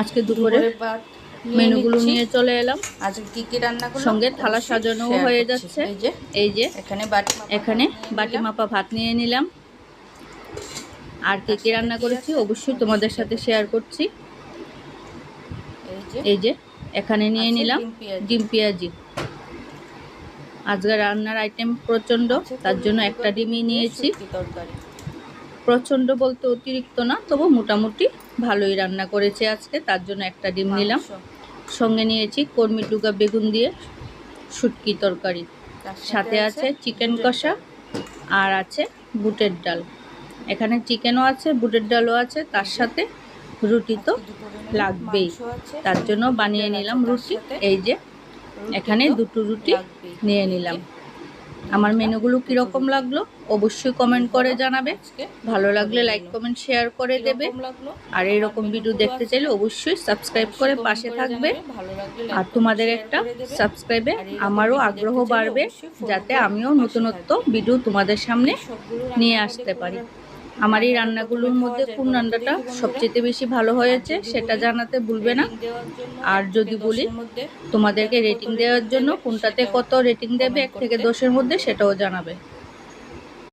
আজকে দুপুরে মেনুগুলো নিয়ে চলে এলাম। আজকে কি কি রান্না করলাম, সঙ্গে থালা সাজানো হয়ে যাচ্ছে। এই যে এখানে বাটি মাপা ভাত নিয়ে নিলাম। আর কি কি রান্না করেছি অবশ্যই তোমাদের সাথে শেয়ার করছি। এই যে এখানে নিয়ে নিলাম ডিম পেঁয়াজি। আজকে রান্নার আইটেম প্রচণ্ড, তার জন্য একটা ডিমই নিয়েছি। প্রচণ্ড বলতে অতিরিক্ত না, তবু মোটামুটি ভালোই রান্না করেছে আজকে, তার জন্য একটা ডিম নিলাম। সঙ্গে নিয়েছি কর্মী ডুগা বেগুন দিয়ে শুটকি তরকারি, সাথে আছে চিকেন কষা আর আছে বুটের ডাল। এখানে চিকেনও আছে, বুটের ডালও আছে, তার সাথে রুটি তো লাগবেই, তার জন্য বানিয়ে নিলাম রুটি। এই যে এখানে দুটো রুটি নিয়ে নিলাম। আমার মেনুগুলো কীরকম লাগলো অবশ্যই কমেন্ট করে জানাবে। ভালো লাগলে লাইক কমেন্ট শেয়ার করে দেবে। আর এইরকম ভিডিও দেখতে চাইলে অবশ্যই সাবস্ক্রাইব করে পাশে থাকবে। আর তোমাদের একটা সাবস্ক্রাইবে আমারও আগ্রহ বাড়বে, যাতে আমিও নতুনত্ব ভিডিও তোমাদের সামনে নিয়ে আসতে পারি। আমার এই রান্নাগুলোর মধ্যে কোন রান্নাটা সবচেয়ে বেশি ভালো হয়েছে সেটা জানাতে ভুলবে না। আর যদি বলি তোমাদেরকে রেটিং দেওয়ার জন্য কোনটাতে কত রেটিং দেবে 1 থেকে 10-এর মধ্যে, সেটাও জানাবে।